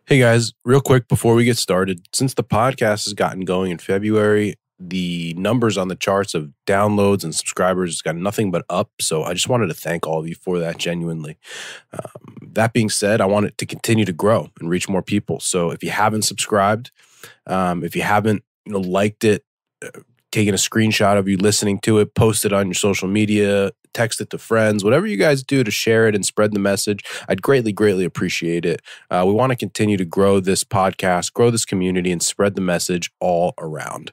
Hey guys, real quick before we get started, since the podcast has gotten going in February, the numbers on the charts of downloads and subscribers has got nothing but up. So I just wanted to thank all of you for that genuinely. That being said, I want it to continue to grow and reach more people. So if you haven't subscribed, if you haven't liked it, taken a screenshot of you listening to it, post it on your social media, text it to friends, whatever you guys do to share it and spread the message, I'd greatly, greatly appreciate it. We want to continue to grow this podcast, grow this community, and spread the message all around.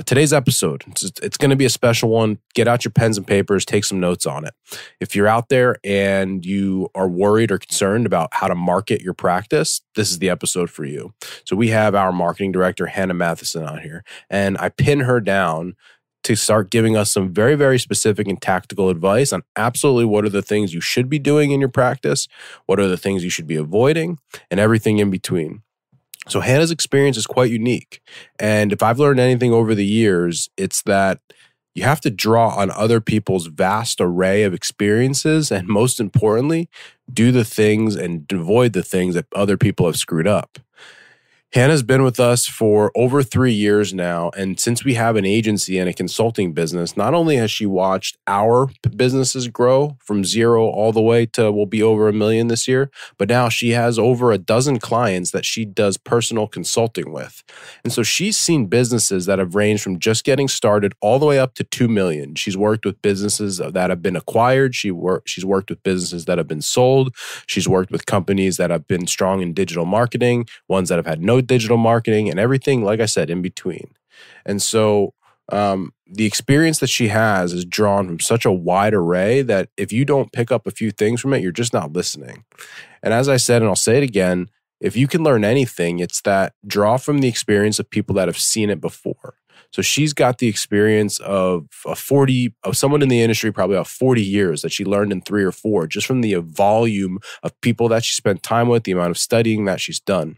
Today's episode, it's going to be a special one. Get out your pens and papers, take some notes on it. If you're out there and you are worried or concerned about how to market your practice, this is the episode for you. So we have our marketing director, Hannah Matheson, on here, and I pin her down to start giving us some very, very specific and tactical advice on absolutely what are the things you should be doing in your practice, what are the things you should be avoiding, and everything in between. So Hannah's experience is quite unique. And if I've learned anything over the years, it's that you have to draw on other people's vast array of experiences and, most importantly, do the things and avoid the things that other people have screwed up. Hannah's been with us for over 3 years now, and since we have an agency and a consulting business, not only has she watched our businesses grow from zero all the way to we'll be over $1 million this year, but now she has over a dozen clients that she does personal consulting with. And so she's seen businesses that have ranged from just getting started all the way up to 2 million. She's worked with businesses that have been acquired. She's worked with businesses that have been sold. She's worked with companies that have been strong in digital marketing, ones that have had no digital marketing, and everything, like I said, in between. And so the experience that she has is drawn from such a wide array that if you don't pick up a few things from it, you're just not listening. And as I said, and I'll say it again, if you can learn anything, it's that draw from the experience of people that have seen it before. So she's got the experience of someone in the industry, probably about 40 years that she learned in 3 or 4, just from the volume of people that she spent time with, the amount of studying that she's done.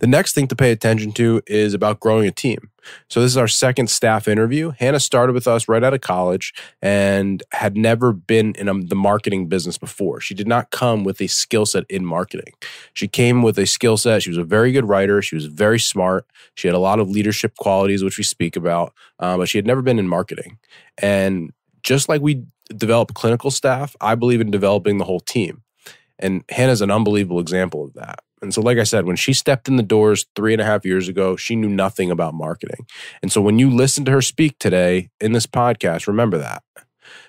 The next thing to pay attention to is about growing a team. So this is our second staff interview. Hannah started with us right out of college and had never been in the marketing business before. She did not come with a skill set in marketing. She came with a skill set. She was a very good writer. She was very smart. She had a lot of leadership qualities, which we speak about, but she had never been in marketing. And just like we develop clinical staff, I believe in developing the whole team. And Hannah's an unbelievable example of that. And so, like I said, when she stepped in the doors 3.5 years ago, she knew nothing about marketing. And so when you listen to her speak today in this podcast, remember that,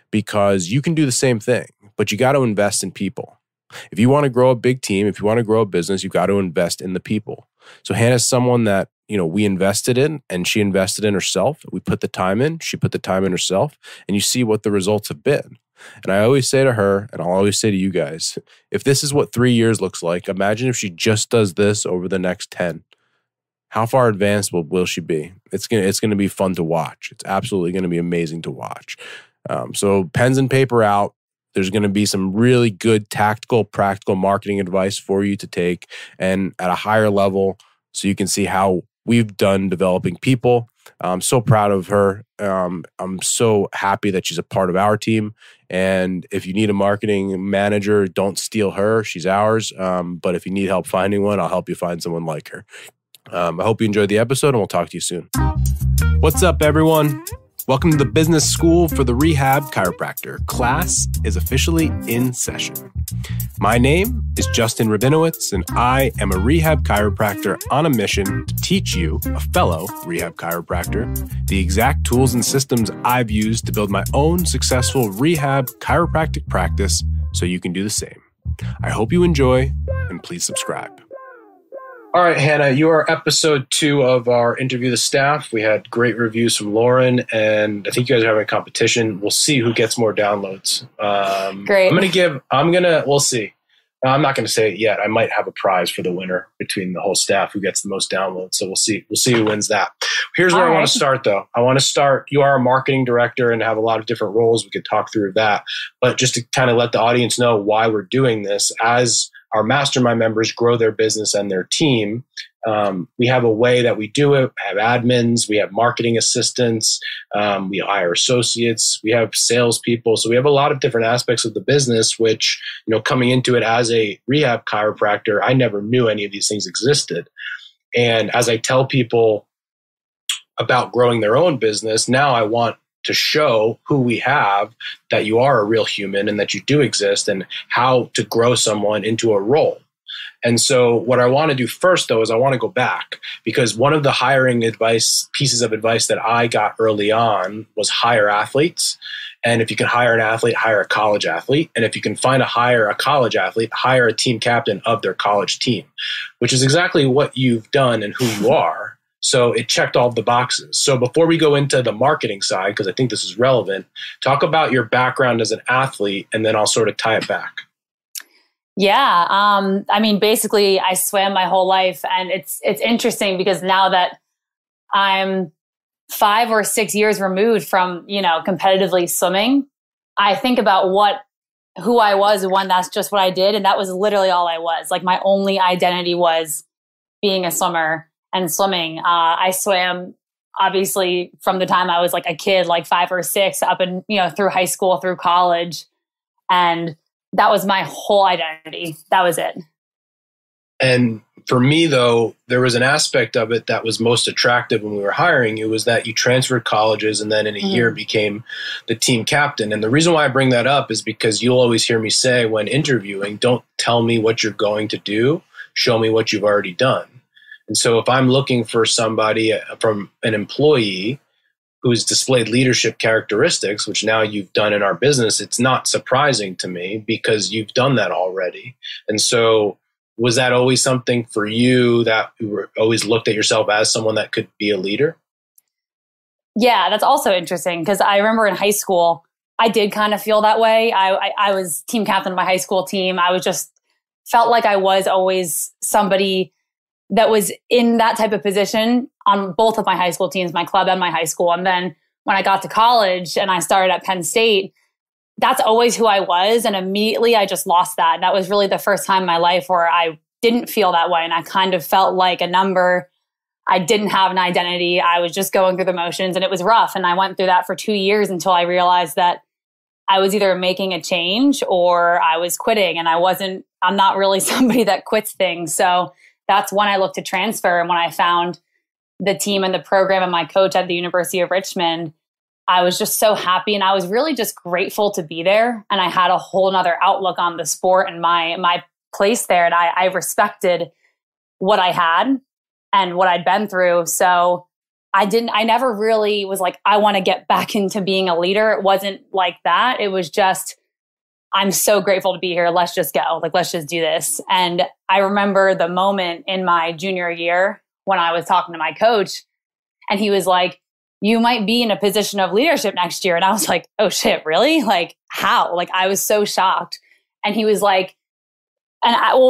because you can do the same thing, but you got to invest in people. If you want to grow a big team, if you want to grow a business, you've got to invest in the people. So Hannah's someone that, we invested in, and she invested in herself. We put the time in, she put the time in herself, and you see what the results have been. And I always say to her, and I'll always say to you guys, if this is what 3 years looks like, imagine if she just does this over the next 10. How far advanced will she be? It's gonna be fun to watch. It's absolutely going to be amazing to watch. So pens and paper out. There's going to be some really good tactical, practical marketing advice for you to take, and at a higher level, so you can see how we've done developing people. I'm so proud of her. I'm so happy that she's a part of our team. And if you need a marketing manager, don't steal her. She's ours. But if you need help finding one, I'll help you find someone like her. I hope you enjoyed the episode, and we'll talk to you soon. What's up, everyone? Welcome to the Business School for the Rehab Chiropractor. Class is officially in session. My name is Justin Rabinowitz, and I am a rehab chiropractor on a mission to teach you, a fellow rehab chiropractor, the exact tools and systems I've used to build my own successful rehab chiropractic practice so you can do the same. I hope you enjoy, and please subscribe. All right, Hannah, you are episode 2 of our Interview the Staff. We had great reviews from Lauren, and I think you guys are having a competition. We'll see who gets more downloads. Great. We'll see. I'm not going to say it yet. I might have a prize for the winner between the whole staff who gets the most downloads. So we'll see. We'll see who wins that. Here's where I want to start, though. You are a marketing director and have a lot of different roles. We could talk through that. But just to kind of let the audience know why we're doing this, as our mastermind members grow their business and their team, We have a way that we do it. We have admins, we have marketing assistants, we hire associates, we have salespeople. So we have a lot of different aspects of the business, which, coming into it as a rehab chiropractor, I never knew any of these things existed. And as I tell people about growing their own business, now I want to show who we have, that you are a real human and that you do exist, and how to grow someone into a role. And so what I want to do first, though, is I want to go back, because one of the hiring pieces of advice that I got early on was hire athletes. And if you can hire an athlete, hire a college athlete. And if you can hire a college athlete, hire a team captain of their college team, which is exactly what you've done and who you are. So it checked all the boxes. So before we go into the marketing side, because I think this is relevant, talk about your background as an athlete, and then I'll sort of tie it back. Yeah. Basically I swam my whole life, and it's interesting because now that I'm 5 or 6 years removed from, competitively swimming, I think about who I was when that's just what I did. And that was literally all I was. Like, my only identity was being a swimmer and swimming. I swam obviously from the time I was like a kid, like 5 or 6, up and, through high school, through college. And that was my whole identity. That was it. And for me, though, there was an aspect of it that was most attractive when we were hiring you, was that you transferred colleges and then in a year became the team captain. And the reason why I bring that up is because you'll always hear me say when interviewing, don't tell me what you're going to do, show me what you've already done. And so if I'm looking for somebody from an employee who's displayed leadership characteristics, which now you've done in our business, it's not surprising to me because you've done that already. And so was that always something for you, that you always looked at yourself as someone that could be a leader? Yeah, that's also interesting, because I remember in high school, I did kind of feel that way. I was team captain of my high school team. I was just felt like I was always somebody that was in that type of position on both of my high school teams, my club and my high school. And then when I got to college and I started at Penn State, that's always who I was. And immediately I just lost that. And that was really the first time in my life where I didn't feel that way. And I kind of felt like a number. I didn't have an identity. I was just going through the motions, and it was rough. And I went through that for 2 years until I realized that I was either making a change or I was quitting. And I'm not really somebody that quits things. So that's when I looked to transfer. And when I found the team and the program and my coach at the University of Richmond, I was just so happy. And I was really just grateful to be there. And I had a whole nother outlook on the sport and my place there. And I respected what I had and what I'd been through. So I never really was like, I want to get back into being a leader. It wasn't like that. It was just, I'm so grateful to be here. Let's just go. Like, let's just do this. And I remember the moment in my junior year when I was talking to my coach, and he was like, you might be in a position of leadership next year. And I was like, oh shit, really? Like, how? Like, I was so shocked. And he was like,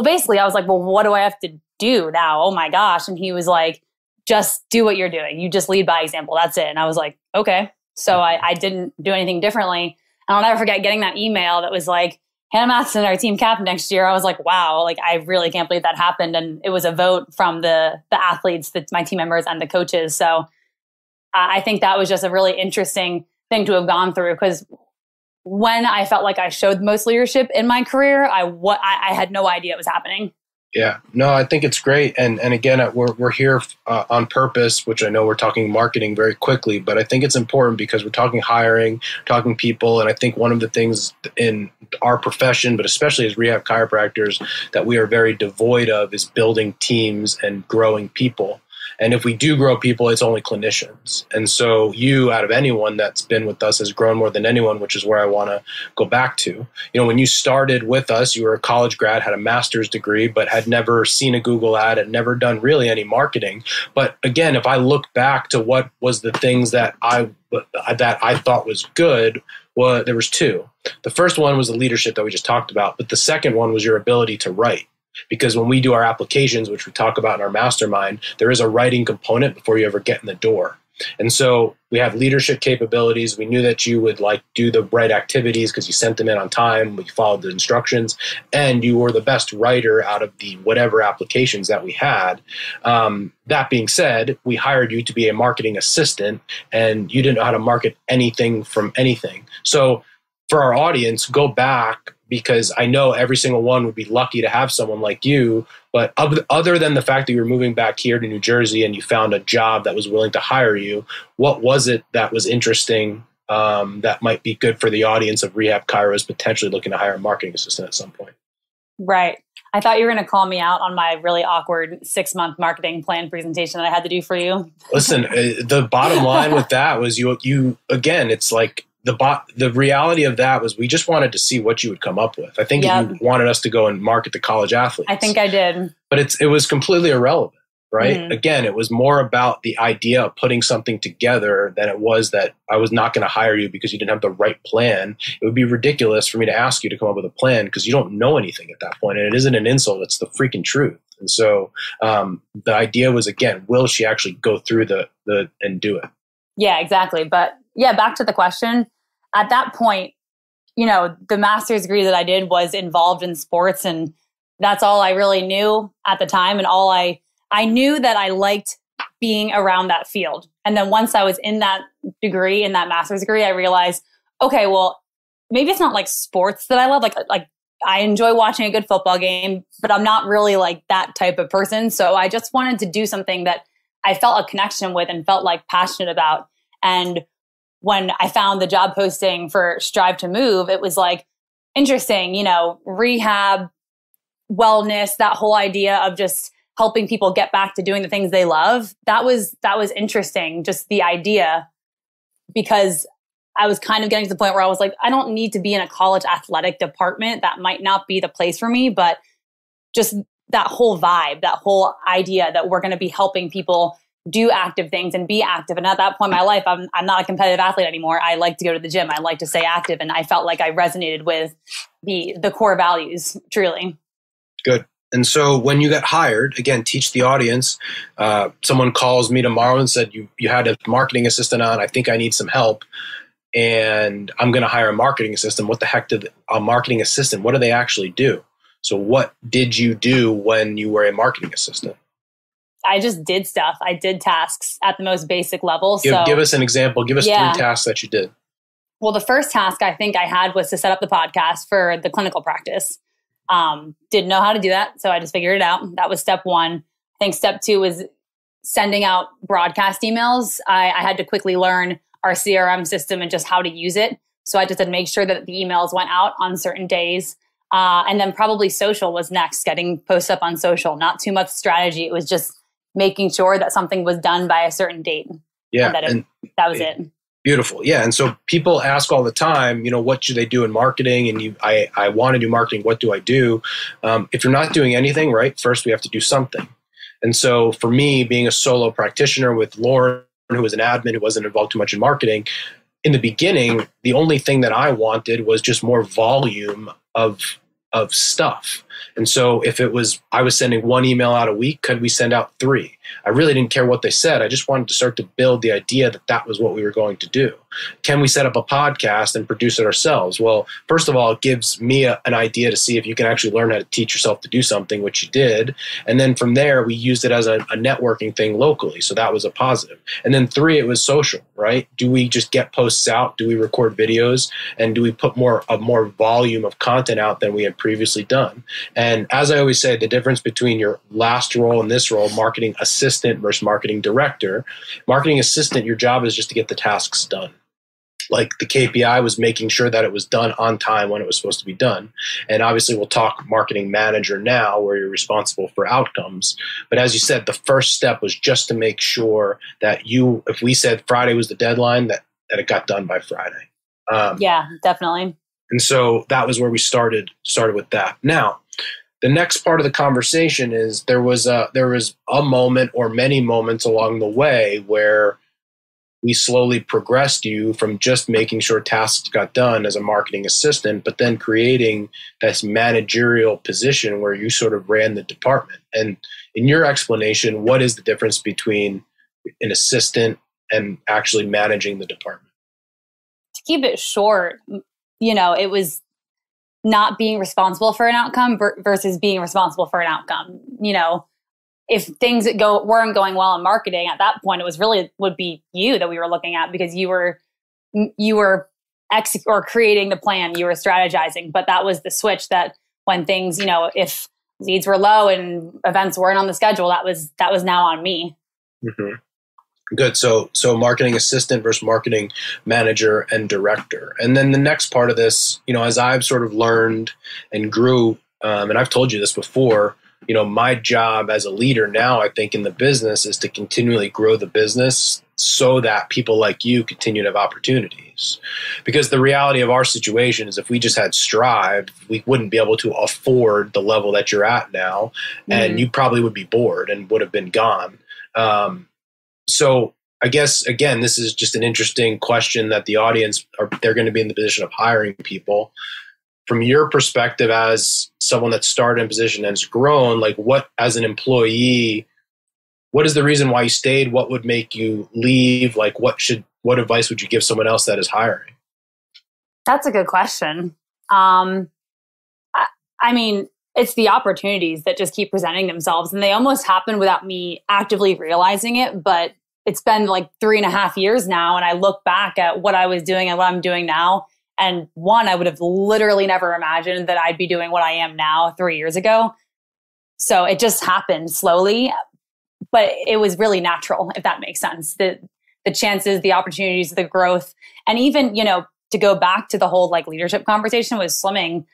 basically I was like, well, what do I have to do now? Oh my gosh. And he was like, just do what you're doing. You just lead by example. That's it. And I was like, okay. So I didn't do anything differently. And I'll never forget getting that email that was like, Hannah Matheson, our team captain next year. I was like, wow, like, I really can't believe that happened. And it was a vote from the athletes, my team members and the coaches. So I think that was just a really interesting thing to have gone through, because when I felt like I showed most leadership in my career, I had no idea it was happening. Yeah, no, I think it's great. And again, we're here on purpose, which I know we're talking marketing very quickly, but I think it's important because we're talking hiring, talking people. And I think one of the things in our profession, but especially as rehab chiropractors, that we are very devoid of is building teams and growing people. And if we do grow people, it's only clinicians. And so you, out of anyone that's been with us, has grown more than anyone, which is where I want to go back to. When you started with us, you were a college grad, had a master's degree, but had never seen a Google ad, had never done really any marketing. But again, if I look back to what was the things that I thought was good, well, there was two. The first one was the leadership that we just talked about, but the second one was your ability to write. Because when we do our applications, which we talk about in our mastermind, there is a writing component before you ever get in the door. And so we have leadership capabilities. We knew that you would like do the right activities because you sent them in on time. We followed the instructions, and you were the best writer out of the whatever applications that we had. That being said, we hired you to be a marketing assistant, and you didn't know how to market anything from anything. So for our audience, go back, because I know every single one would be lucky to have someone like you. But other than the fact that you were moving back here to New Jersey and you found a job that was willing to hire you, what was it that was interesting that might be good for the audience of Rehab Chiros potentially looking to hire a marketing assistant at some point? Right. I thought you were going to call me out on my really awkward 6-month marketing plan presentation that I had to do for you. Listen, the bottom line with that was you again, it's like, the reality of that was we just wanted to see what you would come up with. I think you wanted us to go and market the college athletes. I think I did. But it was completely irrelevant, right? Mm-hmm. Again, it was more about the idea of putting something together than it was that I was not going to hire you because you didn't have the right plan. It would be ridiculous for me to ask you to come up with a plan because you don't know anything at that point. And it isn't an insult. It's the freaking truth. And so the idea was, again, will she actually go through and do it? Yeah, exactly. But yeah, back to the question. At that point, the master's degree that I did was involved in sports, and that's all I really knew at the time. And I knew that I liked being around that field. And then once I was in that degree, in that master's degree, I realized, okay, well, maybe it's not like sports that I love. Like I enjoy watching a good football game, but I'm not really like that type of person. So I just wanted to do something that I felt a connection with and felt like passionate about. And when I found the job posting for Strive to Move, it was like interesting, rehab, wellness, that whole idea of just helping people get back to doing the things they love. That was interesting, just the idea, because I was kind of getting to the point where I was like, I don't need to be in a college athletic department. That might not be the place for me, but just that whole vibe, that whole idea that we're going to be helping people do active things and be active. And at that point in my life, I'm not a competitive athlete anymore. I like to go to the gym. I like to stay active. And I felt like I resonated with the core values, truly. Good. And so when you got hired, again, teach the audience, someone calls me tomorrow and said, you had a marketing assistant on, I think I need some help. And I'm going to hire a marketing assistant. What the heck did a marketing assistant, what do they actually do? So what did you do when you were a marketing assistant? I just did stuff. I did tasks at the most basic level. Give us an example. Give us 3 tasks that you did. Well, the first task I think I had was to set up the podcast for the clinical practice. Didn't know how to do that, so I just figured it out. That was step 1. I think step 2 was sending out broadcast emails. I had to quickly learn our CRM system and just how to use it. So I just had to make sure that the emails went out on certain days. And then probably social was next, getting posts up on social. Not too much strategy. It was just making sure that something was done by a certain date. Yeah. And that was it. Beautiful. Yeah. And so people ask all the time, what should they do in marketing? And I want to do marketing. What do I do? If you're not doing anything, right, first we have to do something. And so for me, being a solo practitioner with Lauren, who was an admin, who wasn't involved too much in marketing, in the beginning, the only thing that I wanted was just more volume of stuff. And so if I was sending 1 email out a week, could we send out 3? I really didn't care what they said. I just wanted to start to build the idea that was what we were going to do. Can we set up a podcast and produce it ourselves? Well, first of all, it gives me an idea to see if you can actually learn how to teach yourself to do something, which you did. And then from there, we used it as a networking thing locally. So that was a positive. And then 3, it was social, right? Do we just get posts out? Do we record videos? And do we put more volume of content out than we had previously done? And as I always say, the difference between your last role and this role, marketing assistant versus marketing director. Marketing assistant, your job is just to get the tasks done. Like the KPI was making sure that it was done on time when it was supposed to be done. And obviously we'll talk marketing manager now, where you're responsible for outcomes. But as you said, the first step was just to make sure that if we said Friday was the deadline, that it got done by Friday. Yeah, definitely. And so that was where we started with that. Now, the next part of the conversation is there was a moment or many moments along the way where we slowly progressed you from just making sure tasks got done as a marketing assistant, but then creating this managerial position where you sort of ran the department. And in your explanation, what is the difference between an assistant and actually managing the department? To keep it short, it was not being responsible for an outcome versus being responsible for an outcome. If things weren't going well in marketing at that point, would be you that we were looking at, because you were creating the plan, you were strategizing. But that was the switch that when things, if leads were low and events weren't on the schedule, that was now on me. Mm-hmm. Good. So marketing assistant versus marketing manager and director. And then the next part of this, as I've sort of learned and grew, and I've told you this before, my job as a leader now, I think, in the business is to continually grow the business so that people like you continue to have opportunities. Because the reality of our situation is if we just had Strive, we wouldn't be able to afford the level that you're at now. And you probably would be bored and would have been gone. So I guess, again, this is just an interesting question that the audience they're going to be in the position of hiring people. From your perspective as someone that started in a position and has grown, like what, as an employee, what is the reason why you stayed? What would make you leave? Like what advice would you give someone else that is hiring? That's a good question. I mean, it's the opportunities that just keep presenting themselves, and they almost happen without me actively realizing it. But it's been like 3.5 years now, and I look back at what I was doing and what I'm doing now. And I would have literally never imagined that I'd be doing what I am now 3 years ago. So it just happened slowly, but it was really natural, if that makes sense. The chances, the opportunities, the growth, and even, to go back to the whole like leadership conversation with swimming,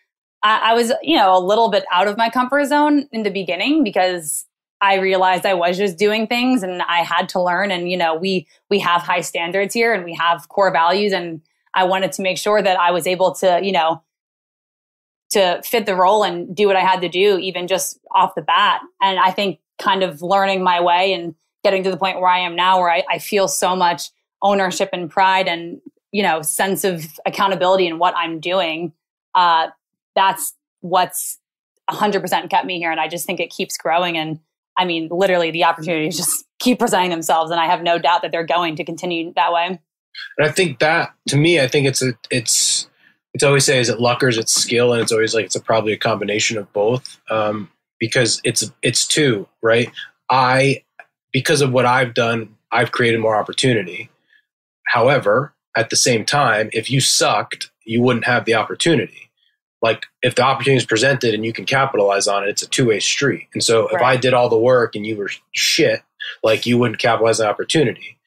I was, a little bit out of my comfort zone in the beginning because I realized I was just doing things and I had to learn. And, we have high standards here and we have core values, and I wanted to make sure that I was able to, to fit the role and do what I had to do, even just off the bat. And I think kind of learning my way and getting to the point where I am now, where I feel so much ownership and pride and, sense of accountability in what I'm doing. That's what's 100% kept me here. And I just think it keeps growing. And I mean, literally the opportunities just keep presenting themselves. And I have no doubt that they're going to continue that way. And I think that, to me, I think it's always say, is it luck or is it skill? And it's always like, probably a combination of both, because it's two, right? Because of what I've done, I've created more opportunity. However, at the same time, if you sucked, you wouldn't have the opportunity. Like if the opportunity is presented and you can capitalize on it, it's a two-way street. And so if I did all the work and you were shit, like you wouldn't capitalize on the opportunity.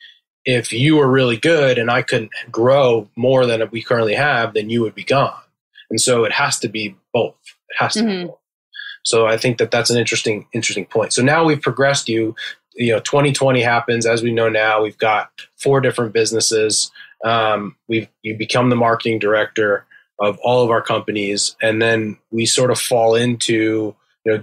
If you were really good and I couldn't grow more than we currently have, then you would be gone. And so it has to be both. It has to be both. So I think that's an interesting point. So now we've progressed you. 2020 happens. As we know now, we've got 4 different businesses. You become the marketing director of all of our companies. And then we sort of fall into,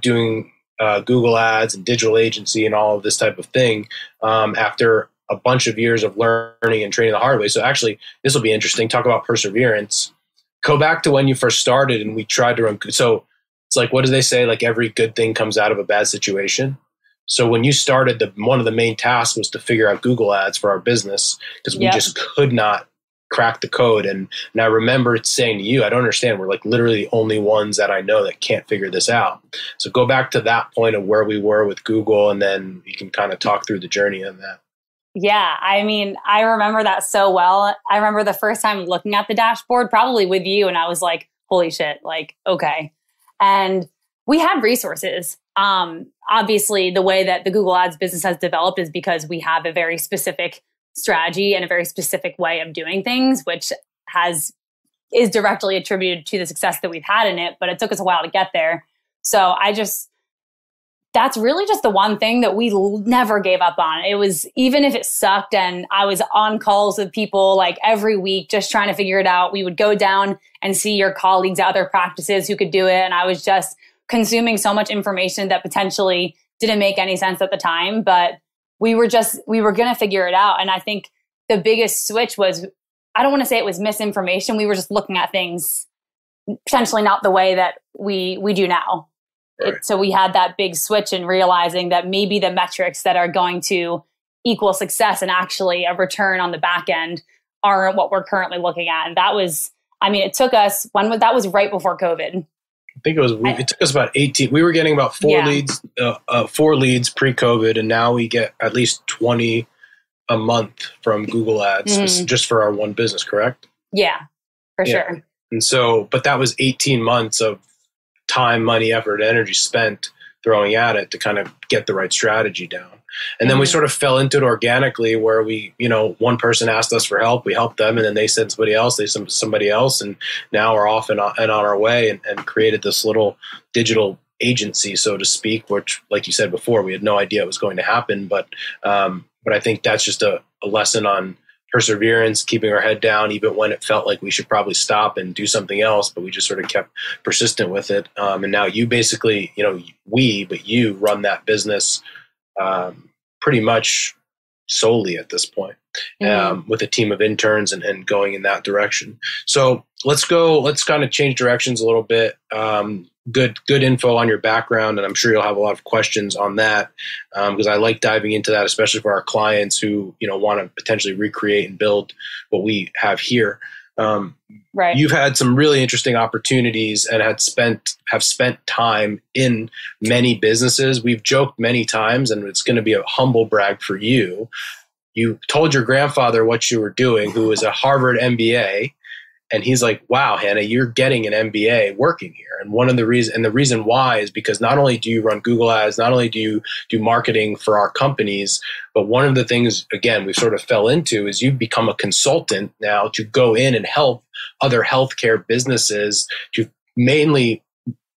doing Google ads and digital agency and all of this type of thing after a bunch of years of learning and training the hard way. So actually, this will be interesting. Talk about perseverance. Go back to when you first started and we tried to run. So it's like, what do they say? Like every good thing comes out of a bad situation. So when you started, one of the main tasks was to figure out Google ads for our business because we just could not crack the code. And I remember saying to you, I don't understand. We're like literally the only ones that I know that can't figure this out. So go back to that point of where we were with Google, and then you can kind of talk through the journey on that. Yeah, I mean, I remember that so well. I remember the first time looking at the dashboard, probably with you, and I was like, holy shit, like, okay. And we had resources. Obviously, the way that the Google Ads business has developed is because we have a very specific strategy and a very specific way of doing things, which is directly attributed to the success that we've had in it, but it took us a while to get there. So that's really just the one thing that we never gave up on. It was, even if it sucked and I was on calls with people like every week, just trying to figure it out, we would go down and see your colleagues at other practices who could do it. And I was just consuming so much information that potentially didn't make any sense at the time, but we were going to figure it out. And I think the biggest switch was, I don't want to say it was misinformation. We were just looking at things potentially not the way that we do now. Right. So we had that big switch in realizing that maybe the metrics that are going to equal success and actually a return on the back end aren't what we're currently looking at. And that was, I mean, it took us, that was right before COVID. I think it took us about 18. We were getting about four leads pre-COVID, and now we get at least 20 a month from Google Ads just for our one business, correct? Yeah, for sure. And so, but that was 18 months of time, money, effort, energy spent throwing at it to kind of get the right strategy down. And then we sort of fell into it organically where we, one person asked us for help, we helped them, and then they sent somebody else, they sent somebody else, and now we're off and on our way and created this little digital agency, so to speak, which, like you said before, we had no idea it was going to happen. But I think that's just a lesson on perseverance, keeping our head down, even when it felt like we should probably stop and do something else, but we just sort of kept persistent with it. And now you basically, you run that business pretty much solely at this point, with a team of interns and going in that direction. So let's kind of change directions a little bit. Good info on your background, and I'm sure you'll have a lot of questions on that, because I like diving into that, especially for our clients who want to potentially recreate and build what we have here. Right. You've had some really interesting opportunities and have spent time in many businesses. We've joked many times, and it's going to be a humble brag for you. You told your grandfather what you were doing, who was a Harvard MBA. And he's like, wow, Hannah, you're getting an MBA working here. And the reason why is because not only do you run Google Ads, not only do you do marketing for our companies, but one of the things, again, we sort of fell into is you've become a consultant now to go in and help other healthcare businesses to mainly,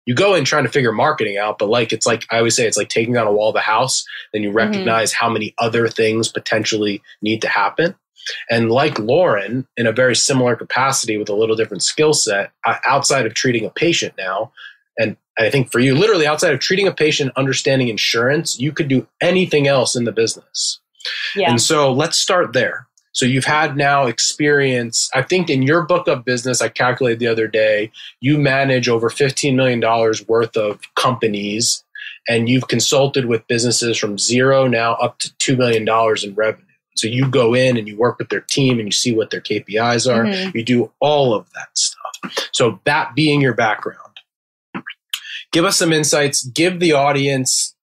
you go in trying to figure marketing out, but it's like I always say, it's like taking down a wall of a house. Then you recognize how many other things potentially need to happen. And like Lauren, in a very similar capacity with a little different skill set, outside of treating a patient now, and I think for you, literally outside of treating a patient, understanding insurance, you could do anything else in the business. Yeah. And so let's start there. So you've had now experience, I think in your book of business, I calculated the other day, you manage over $15 million worth of companies, and you've consulted with businesses from zero now up to $2 million in revenue. So you go in and you work with their team and you see what their KPIs are. You do all of that stuff. So that being your background, give us some insights. Give the audience,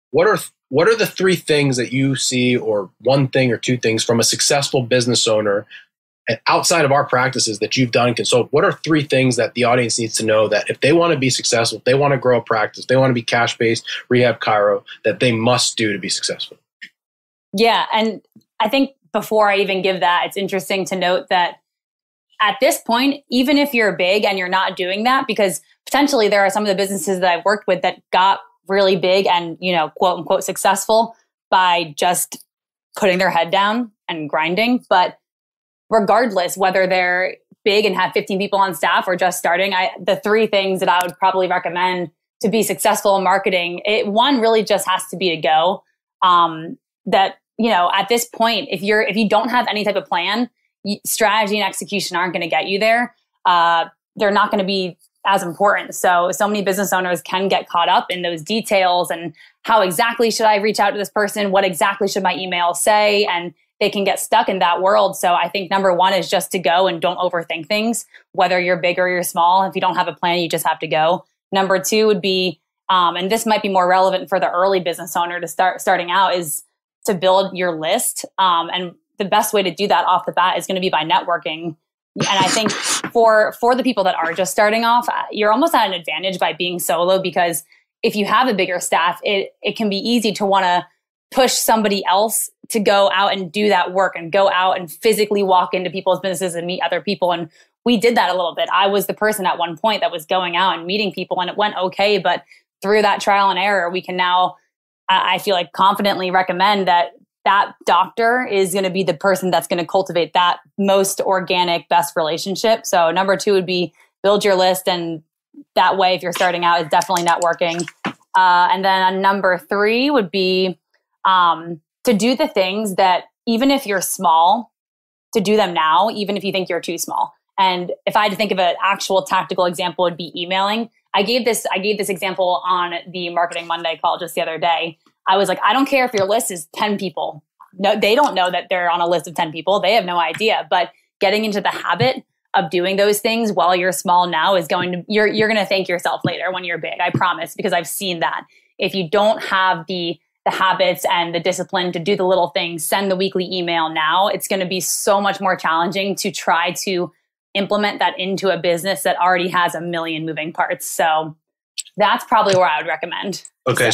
what are the three things that you see, or one thing or two things from a successful business owner and outside of our practices that you've done and consult? What are three things that the audience needs to know that if they want to be successful, if they want to grow a practice, they want to be cash-based, rehab, chiro, that they must do to be successful? Yeah. And I think before I even give that, it's interesting to note that at this point, even if you're big and you're not doing that, because potentially there are some of the businesses that I've worked with that got really big and, quote unquote, successful by just putting their head down and grinding. But regardless, whether they're big and have 15 people on staff or just starting, the three things that I would probably recommend to be successful in marketing, one really just has to be to go. At this point, if you don't have any type of plan, strategy and execution aren't going to get you there. They're not going to be as important. So many business owners can get caught up in those details and how exactly should I reach out to this person? What exactly should my email say? And they can get stuck in that world. So I think number one is just to go and don't overthink things, whether you're big or you're small. If you don't have a plan, you just have to go. Number two would be, and this might be more relevant for the early business owner to starting out, is to build your list. And the best way to do that off the bat is going to be by networking. And I think for the people that are just starting off, you're almost at an advantage by being solo, because if you have a bigger staff, it can be easy to want to push somebody else to go out and do that work and go out and physically walk into people's businesses and meet other people. And we did that a little bit. I was the person at one point that was going out and meeting people, and it went okay. But through that trial and error, we can now, I feel like, confidently recommend that doctor is going to be the person that's going to cultivate that most organic, best relationship. So number two would be build your list. And that way, if you're starting out, it's definitely networking. And then number three would be to do the things that, even if you're small, to do them now, even if you think you're too small. And if I had to think of an actual tactical example, it would be emailing. I gave this example on the Marketing Monday call just the other day. I was like, I don't care if your list is 10 people. no, they don't know that they're on a list of 10 people. They have no idea. But getting into the habit of doing those things while you're small now is you're going to thank yourself later when you're big. I promise, because I've seen that. If you don't have the habits and the discipline to do the little things, send the weekly email now, it's going to be so much more challenging to try to implement that into a business that already has a million moving parts. So that's probably where I would recommend. Okay.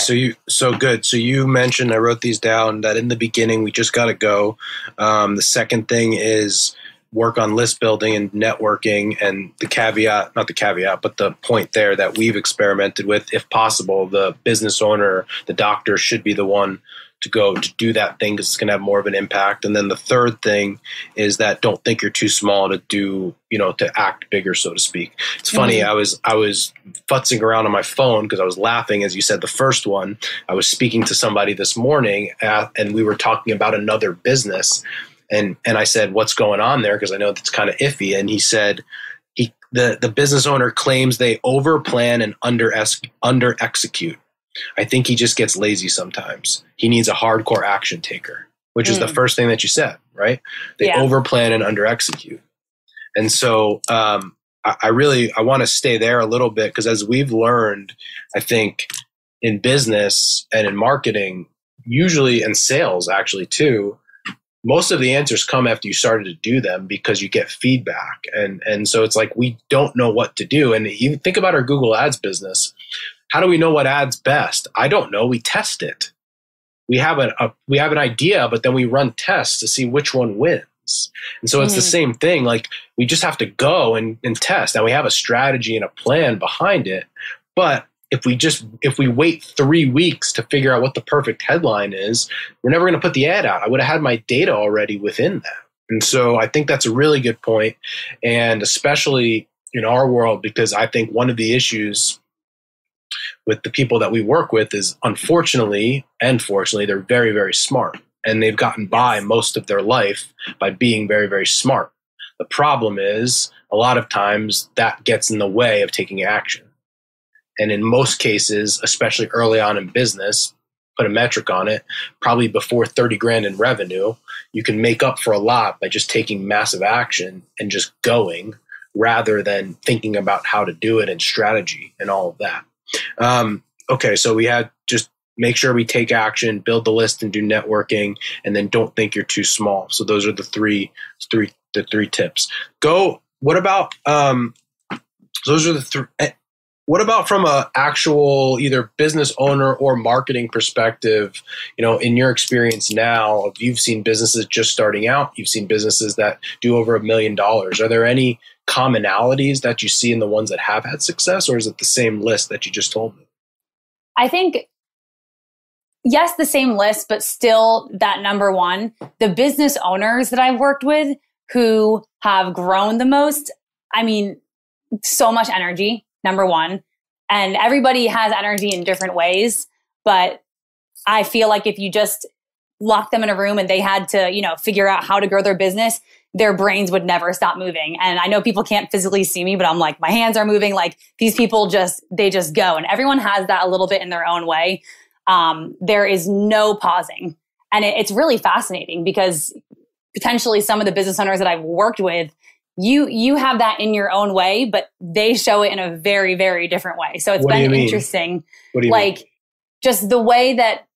So good. So you mentioned, I wrote these down, that in the beginning, we just got to go. The second thing is work on list building and networking, and but the point there that we've experimented with, if possible, the business owner, the doctor should be the one to go to do that thing because it's going to have more of an impact. And then the third thing is that don't think you're too small to do, to act bigger, so to speak. It's funny. Mm-hmm. I was futzing around on my phone because I was laughing. As you said, the first one, I was speaking to somebody this morning and we were talking about another business. And I said, what's going on there? Because I know that's kind of iffy. And he said, the business owner claims they over plan and under execute. I think he just gets lazy sometimes. He needs a hardcore action taker, which is the first thing that you said, right? They over plan and under execute. And so I want to stay there a little bit, because as we've learned, I think in business and in marketing, usually in sales actually too, most of the answers come after you started to do them because you get feedback. And so it's like, we don't know what to do. And even think about our Google Ads business. How do we know what ad's best? I don't know. We test it. We have an idea, but then we run tests to see which one wins. And so it's the same thing. Like, we just have to go and test. Now we have a strategy and a plan behind it. But if we wait 3 weeks to figure out what the perfect headline is, we're never going to put the ad out. I would have had my data already within that. And so I think that's a really good point. And especially in our world, because I think one of the issues with the people that we work with is, unfortunately and fortunately, they're very, very smart. And they've gotten by most of their life by being very, very smart. The problem is, a lot of times that gets in the way of taking action. And in most cases, especially early on in business, put a metric on it, probably before 30 grand in revenue, you can make up for a lot by just taking massive action and just going, rather than thinking about how to do it and strategy and all of that. Okay, so we had just make sure we take action, build the list, and do networking, and then don't think you're too small. So those are the three tips. What about those are the three. What about from a actual either business owner or marketing perspective? In your experience now, if you've seen businesses just starting out, you've seen businesses that do over $1 million. Are there any commonalities that you see in the ones that have had success, or is it the same list that you just told me? I think, yes, the same list, but still that number one, the business owners that I've worked with who have grown the most, I mean, so much energy, number one. And everybody has energy in different ways, but I feel like if you just lock them in a room and they had to, figure out how to grow their business, their brains would never stop moving. And I know people can't physically see me, but I'm like, my hands are moving. Like, these people they just go. And everyone has that a little bit in their own way. There is no pausing. And it's really fascinating, because potentially some of the business owners that I've worked with, you have that in your own way, but they show it in a very, very different way. So it's been interesting. What do you mean? Just the way that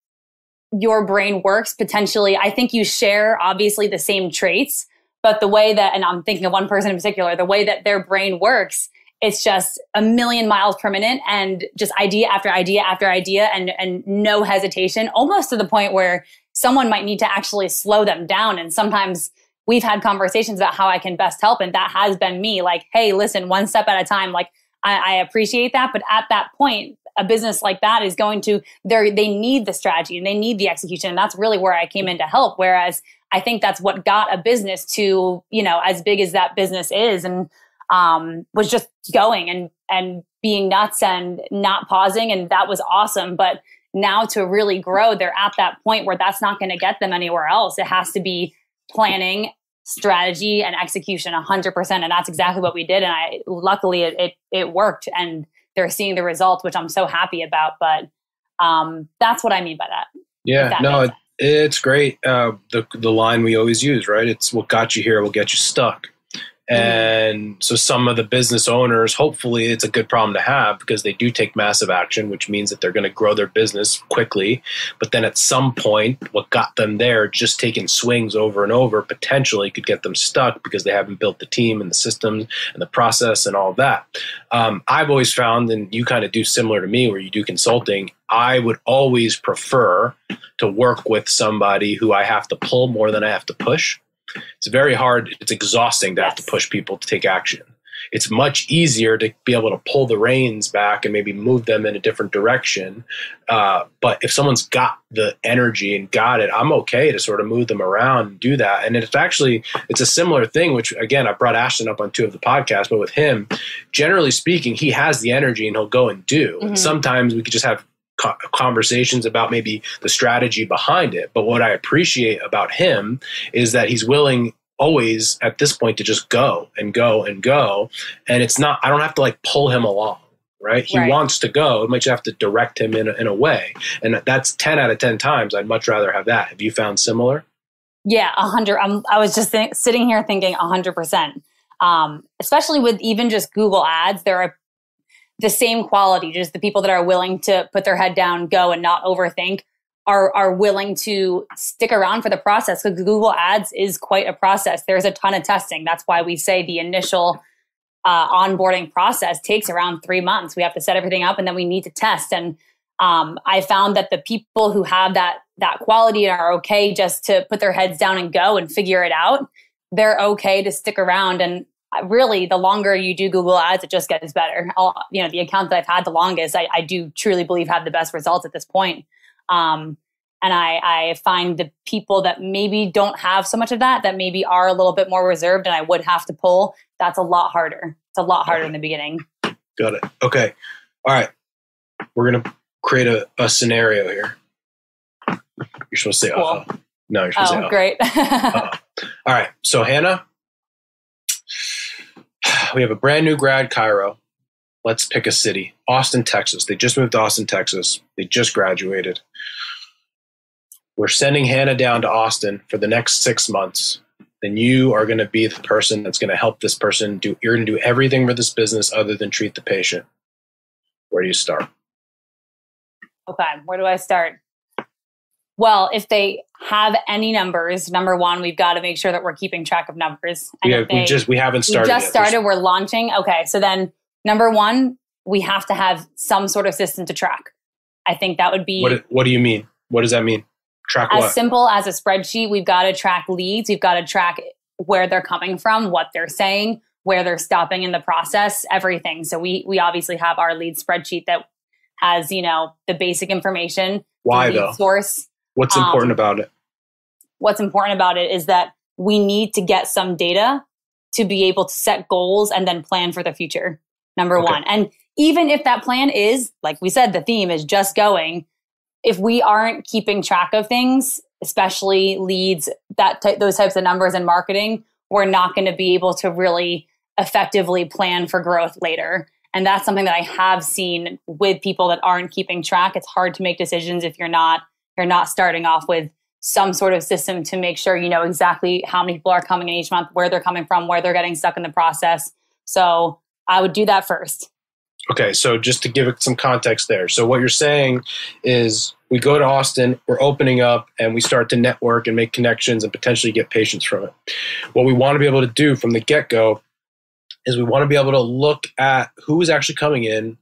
your brain works, potentially, I think you share obviously the same traits, but the way that, and I'm thinking of one person in particular, the way that their brain works, it's just a million miles per minute, and just idea after idea after idea, and no hesitation, almost to the point where someone might need to actually slow them down. And sometimes we've had conversations about how I can best help. And that has been me, like, hey, listen, one step at a time. Like, I appreciate that. But at that point, a business like that is going to, they need the strategy and they need the execution. And that's really where I came in to help. Whereas I think that's what got a business to, as big as that business is, and was just going and being nuts and not pausing. And that was awesome. But now to really grow, they're at that point where that's not going to get them anywhere else. It has to be planning, strategy, and execution 100%. And that's exactly what we did. And luckily it worked, and they're seeing the results, which I'm so happy about. But that's what I mean by that. Yeah, no, It's great. The line we always use, right? It's what got you here will get you stuck. And so some of the business owners, hopefully it's a good problem to have because they do take massive action, which means that they're going to grow their business quickly. But then at some point, what got them there, just taking swings over and over, potentially could get them stuck because they haven't built the team and the systems and the process and all of that. I've always found, and you kind of do similar to me where you do consulting, I would always prefer to work with somebody who I have to pull more than I have to push. It's very hard. It's exhausting to have to push people to take action. It's much easier to be able to pull the reins back and maybe move them in a different direction. But if someone's got the energy and got it, I'm okay to sort of move them around and do that. And it's a similar thing, which again, I brought Ashton up on 2 of the podcasts, but with him, generally speaking, he has the energy and he'll go and do. And sometimes we could just have conversations about maybe the strategy behind it. But what I appreciate about him is that he's willing always at this point to just go and go and go. And it's not, I don't have to like pull him along, right? He wants to go. I might just have to direct him in a way. And that's 10 out of 10 times. I'd much rather have that. Have you found similar? Yeah, 100. I was just sitting here thinking 100%. Especially with even just Google ads, there are the same quality, just the people that are willing to put their head down, go and not overthink are willing to stick around for the process. Because Google ads is quite a process. There's a ton of testing. That's why we say the initial onboarding process takes around 3 months. We have to set everything up and then we need to test. And I found that the people who have that quality and are okay just to put their heads down and go and figure it out, they're okay to stick around. And really, the longer you do Google ads, it just gets better. The account that I've had the longest, I do truly believe have the best results at this point. And I find the people that maybe don't have so much of that maybe are a little bit more reserved and I would have to pull, that's a lot harder. It's a lot harder in the beginning. Got it. Okay. All right. We're going to create a scenario here. You're supposed to say, cool. No, you're supposed to say, great. All right. So Hannah, we have a brand new grad chiro. Let's pick a city. Austin, Texas. They just moved to Austin, Texas. They just graduated. We're sending Hannah down to Austin for the next 6 months. Then you are going to be the person that's going to help this person do. You're going to do everything for this business other than treat the patient. Where do you start? Okay. Where do I start? Well, if they have any numbers, number one, we've got to make sure that we're keeping track of numbers. And we haven't started. We just started. We're launching. Okay. So then number one, we have to have some sort of system to track. I think that would be. What do you mean? What does that mean? Track what? As simple as a spreadsheet. We've got to track leads. We've got to track where they're coming from, what they're saying, where they're stopping in the process, everything. So we obviously have our lead spreadsheet that has, the basic information. Why though? Source. What's important about it? What's important about it is that we need to get some data to be able to set goals and then plan for the future. Number one. And even if that plan is, like we said, the theme is just going, if we aren't keeping track of things, especially leads, those types of numbers in marketing, we're not going to be able to really effectively plan for growth later. And that's something that I have seen with people that aren't keeping track. It's hard to make decisions if you're not starting off with some sort of system to make sure you know exactly how many people are coming in each month, where they're coming from, where they're getting stuck in the process. So I would do that first. Okay, so just to give it some context there. So what you're saying is we go to Austin, we're opening up, and we start to network and make connections and potentially get patients from it. What we want to be able to do from the get-go is we want to be able to look at who is actually coming in,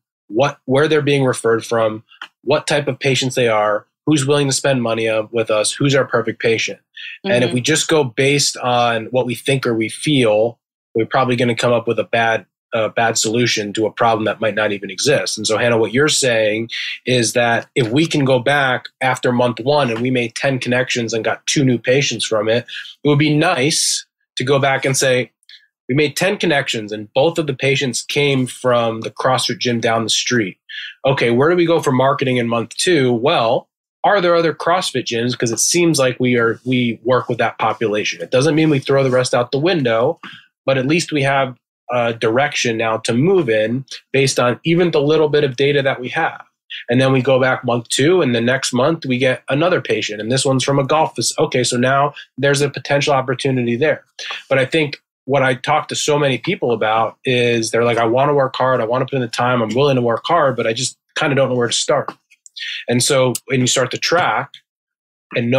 where they're being referred from, what type of patients they are, who's willing to spend money with us, who's our perfect patient. Mm-hmm. And if we just go based on what we think or we feel, we're probably going to come up with a bad solution to a problem that might not even exist. And so, Hannah, what you're saying is that if we can go back after month 1 and we made 10 connections and got 2 new patients from it, it would be nice to go back and say, we made 10 connections and both of the patients came from the CrossFit gym down the street. Okay, where do we go for marketing in month 2? Well, are there other CrossFit gyms? Because it seems like we work with that population. It doesn't mean we throw the rest out the window, but at least we have a direction now to move in based on even the little bit of data that we have. And then we go back month 2, and the next month we get another patient, and this one's from a golf facility. Okay, so now there's a potential opportunity there. But I think what I talk to so many people about is they're like, I want to work hard. I want to put in the time. I'm willing to work hard, but I just kind of don't know where to start. And so when you start to track and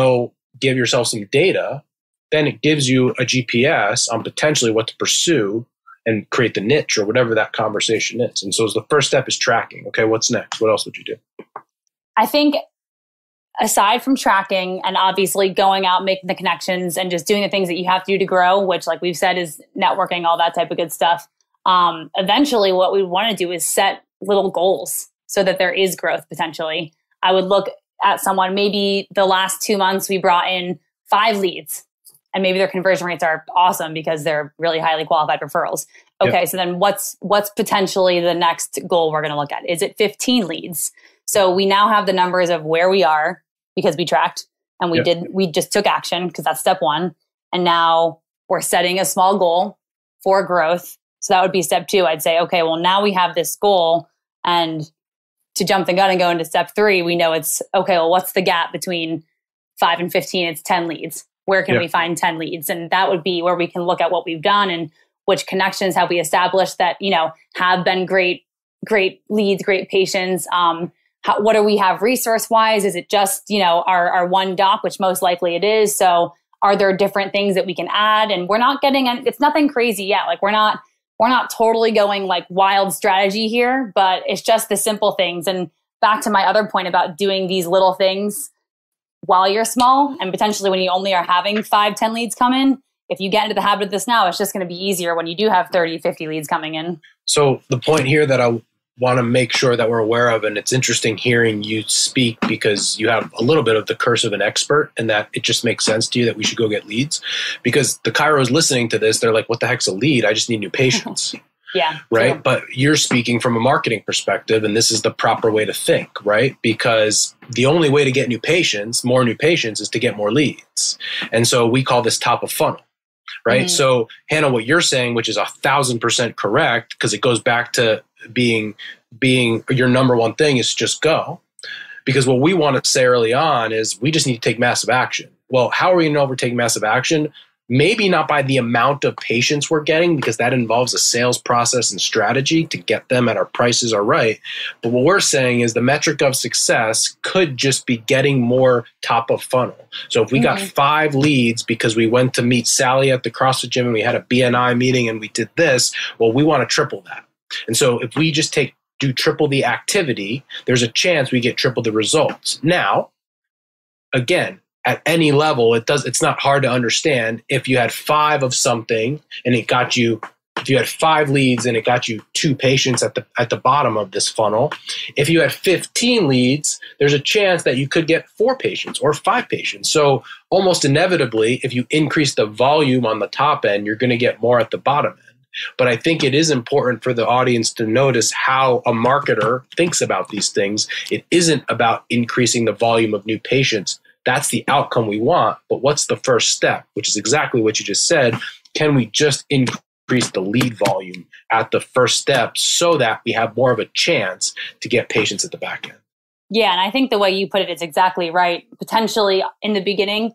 give yourself some data, then it gives you a GPS on potentially what to pursue and create the niche or whatever that conversation is. And so the first step is tracking. Okay, what's next? What else would you do? I think aside from tracking and obviously going out, making the connections and just doing the things that you have to do to grow, which like we've said is networking, all that type of good stuff. Eventually what we want to do is set little goals so that there is growth potentially. I would look at someone, maybe the last 2 months we brought in 5 leads and maybe their conversion rates are awesome because they're really highly qualified referrals. Okay, yep. So then what's potentially the next goal we're going to look at? Is it 15 leads? So we now have the numbers of where we are because we tracked and we just took action because that's step 1. And now we're setting a small goal for growth. So that would be step 2. I'd say, okay, well now we have this goal, and to jump the gun and go into step 3, we know it's okay, well, what's the gap between 5 and 15? It's 10 leads. Where can we find 10 leads? And that would be where we can look at what we've done and which connections have we established that, have been great leads, great patients. What do we have resource wise? Is it just, our one doc, which most likely it is. So are there different things that we can add? And we're not it's nothing crazy yet. Like we're not totally going like wild strategy here, but it's just the simple things. And back to my other point about doing these little things while you're small, and potentially when you only are having 5-10 leads come in, if you get into the habit of this now, it's just going to be easier when you do have 30-50 leads coming in. So the point here that I want to make sure that we're aware of, and it's interesting hearing you speak because you have a little bit of the curse of an expert and that it just makes sense to you that we should go get leads, because the chiros listening to this, they're like, what the heck's a lead? I just need new patients. Yeah. Right. True. But you're speaking from a marketing perspective, and this is the proper way to think, right? Because the only way to get more new patients is to get more leads. And so we call this top of funnel, right? Mm-hmm. So Hannah, what you're saying, which is 1,000% correct, because it goes back to being your number one thing is just go. Because what we want to say early on is we just need to take massive action. Well, how are we going to know we're taking massive action? Maybe not by the amount of patients we're getting, because that involves a sales process and strategy to get them at our prices are right. But what we're saying is the metric of success could just be getting more top of funnel. So if we got 5 leads because we went to meet Sally at the CrossFit gym and we had a BNI meeting and we did this, well, we want to triple that. And so if we just do triple the activity, there's a chance we get triple the results. Now, again, at any level, it's not hard to understand. If you had 5 of something and if you had 5 leads and it got you 2 patients at the bottom of this funnel, if you had 15 leads, there's a chance that you could get 4 patients or 5 patients. So almost inevitably, if you increase the volume on the top end, you're going to get more at the bottom end. But I think it is important for the audience to notice how a marketer thinks about these things. It isn't about increasing the volume of new patients. That's the outcome we want. But what's the first step, which is exactly what you just said? Can we just increase the lead volume at the first step so that we have more of a chance to get patients at the back end? Yeah, and I think the way you put it is exactly right. Potentially in the beginning,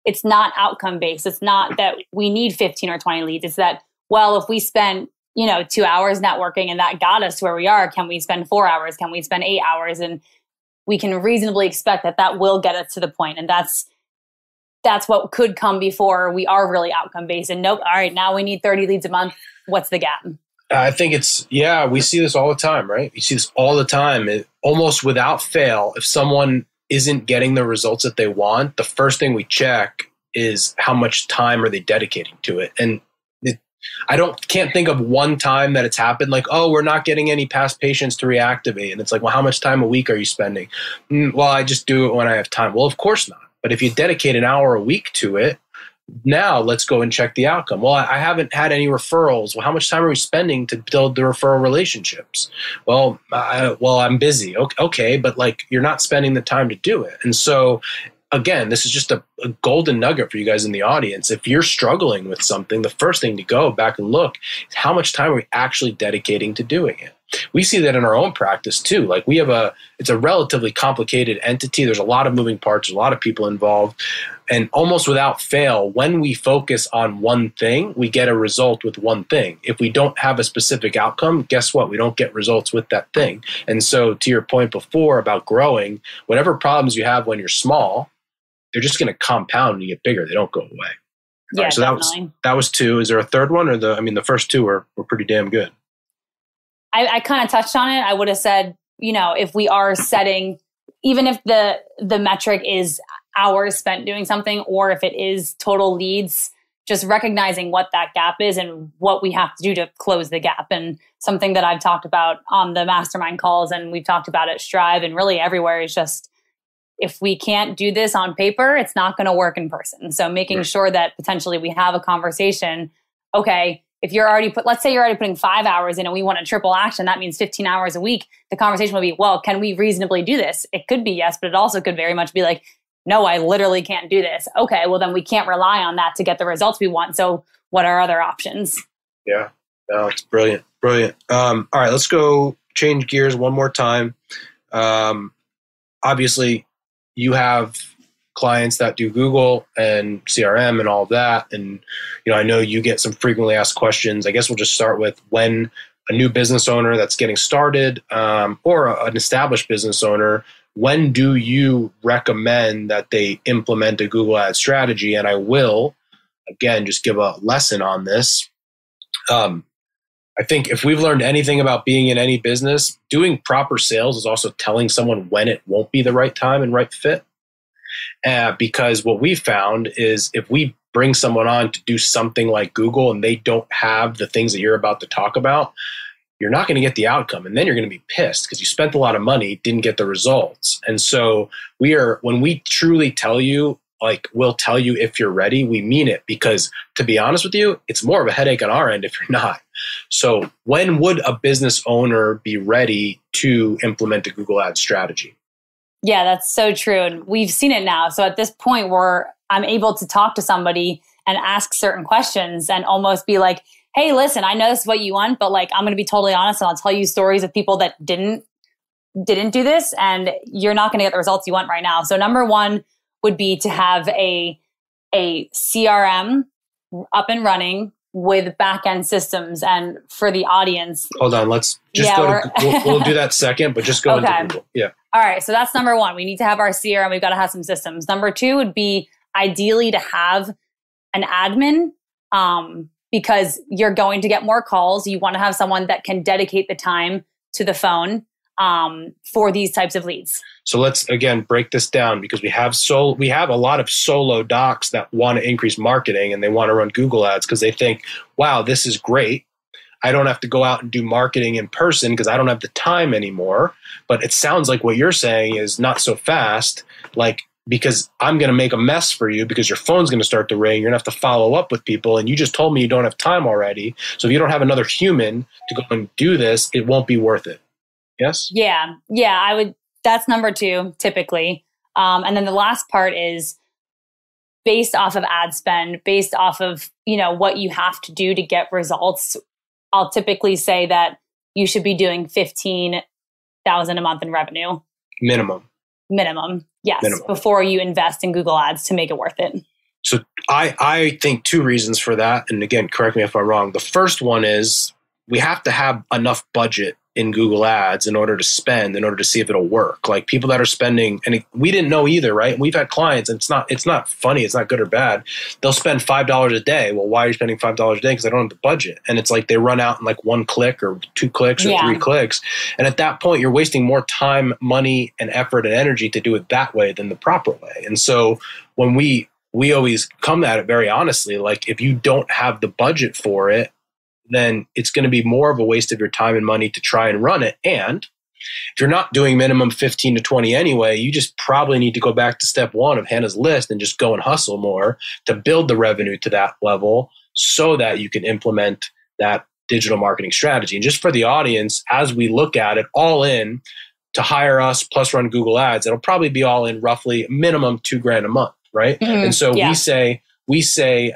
it's not outcome based. It's not that we need 15 or 20 leads. It's that, well, if we spend 2 hours networking and that got us to where we are, can we spend 4 hours? Can we spend 8 hours? And we can reasonably expect that will get us to the point. And that's what could come before we are really outcome based. And nope, all right, now we need 30 leads a month. What's the gap? I think we see this all the time, right? You see this all the time. Almost without fail, if someone isn't getting the results that they want, the first thing we check is how much time are they dedicating to it. And can't think of one time that it's happened like, oh, we're not getting any past patients to reactivate. And it's like, well, how much time a week are you spending? Well, I just do it when I have time. Well, of course not. But if you dedicate an hour a week to it, now let's go and check the outcome. Well, I haven't had any referrals. Well, how much time are we spending to build the referral relationships? Well, I'm busy. Okay, but like you're not spending the time to do it. And so again, this is just a golden nugget for you guys in the audience. If you're struggling with something, the first thing to go back and look is how much time are we actually dedicating to doing it? We see that in our own practice too. Like it's a relatively complicated entity. There's a lot of moving parts, a lot of people involved. And almost without fail, when we focus on one thing, we get a result with one thing. If we don't have a specific outcome, guess what? We don't get results with that thing. And so to your point before about growing, whatever problems you have when you're small, they're just going to compound and get bigger. They don't go away. Yeah, right, so definitely. that was two. Is there a third one? Or the first two were pretty damn good. I kind of touched on it. I would have said, if we are setting, even if the metric is hours spent doing something, or if it is total leads, just recognizing what that gap is and what we have to do to close the gap. And something that I've talked about on the mastermind calls, and we've talked about at Strive and really everywhere, is just, if we can't do this on paper, it's not going to work in person. So making sure that potentially we have a conversation. Okay, if let's say you're already putting 5 hours in and we want a triple action, that means 15 hours a week. The conversation will be, well, can we reasonably do this? It could be yes, but it also could very much be like, no, I literally can't do this. Okay, well then we can't rely on that to get the results we want. So what are other options? Yeah, no, it's brilliant. Brilliant. All right, let's go change gears one more time. Obviously, you have clients that do Google and CRM and all of that. And, I know you get some frequently asked questions. I guess we'll just start with when a new business owner that's getting started or an established business owner, when do you recommend that they implement a Google Ads strategy? And I will, again, just give a lesson on this. I think if we've learned anything about being in any business, doing proper sales is also telling someone when it won't be the right time and right fit. Because what we found is if we bring someone on to do something like Google and they don't have the things that you're about to talk about, you're not going to get the outcome. And then you're going to be pissed because you spent a lot of money, didn't get the results. And so when we truly tell you, like, we'll tell you if you're ready, we mean it, because to be honest with you, it's more of a headache on our end if you're not. So when would a business owner be ready to implement a Google Ads strategy? Yeah, that's so true. And we've seen it now. So at this point where I'm able to talk to somebody and ask certain questions and almost be like, hey, listen, I know this is what you want, but like, I'm going to be totally honest and I'll tell you stories of people that didn't do this, and you're not going to get the results you want right now. So number one would be to have a CRM up and running with back-end systems. And for the audience, hold on, let's just we'll do that second, but just go into Google. Yeah. All right. So that's number one. We need to have our CRM. We've got to have some systems. Number two would be ideally to have an admin, because you're going to get more calls. You want to have someone that can dedicate the time to the phone for these types of leads. So let's, again, break this down, because we have a lot of solo docs that want to increase marketing and they want to run Google Ads because they think, wow, this is great. I don't have to go out and do marketing in person because I don't have the time anymore. But it sounds like what you're saying is not so fast, like, because I'm going to make a mess for you because your phone's going to start to ring. You're going to have to follow up with people. And you just told me you don't have time already. So if you don't have another human to go and do this, it won't be worth it. Yes? Yeah. I would. That's number two, typically. And then the last part is based off of ad spend, based off of, what you have to do to get results. I'll typically say that you should be doing $15,000 a month in revenue. Minimum. Yes. Minimum. Before you invest in Google Ads to make it worth it. So I think two reasons for that. And again, correct me if I'm wrong. The first one is we have to have enough budget in Google Ads in order to see if it'll work. Like people that are spending, and we didn't know either, right? We've had clients, and it's not funny, it's not good or bad. They'll spend $5 a day. Well, why are you spending $5 a day? Because I don't have the budget. And it's like they run out in like 1 click or 2 clicks or 3 clicks. And at that point, you're wasting more time, money, and effort and energy to do it that way than the proper way. And so when we always come at it very honestly, like if you don't have the budget for it, then it's going to be more of a waste of your time and money to try and run it. And if you're not doing minimum 15 to 20 anyway, you just probably need to go back to step one of Hannah's list and just go and hustle more to build the revenue to that level so that you can implement that digital marketing strategy. And just for the audience, as we look at it, all in to hire us plus run Google Ads, it'll probably be all in roughly minimum $2,000 a month, right? Mm-hmm. And so we say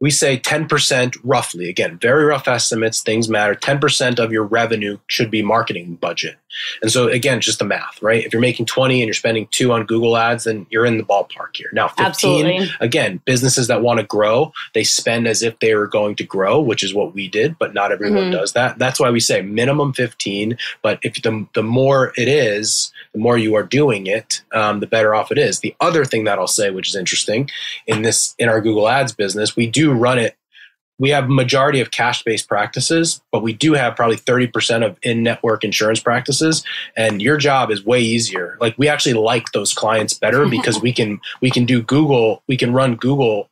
we say 10% roughly, again, very rough estimates, things matter. 10% of your revenue should be marketing budget. And so again, just the math, right? If you're making 20 and you're spending 2 on Google ads, then you're in the ballpark here. Now, 15, Absolutely. Again, businesses that want to grow, they spend as if they were going to grow, which is what we did, but not everyone does that. That's why we say minimum 15, but if the more it is, the more you are doing it, the better off it is. The other thing that I'll say, which is interesting, in our Google Ads business, we do run it. We have majority of cash-based practices, but we do have probably 30% of in-network insurance practices. And your job is way easier. Like, we actually like those clients better because we can do Google, we can run Google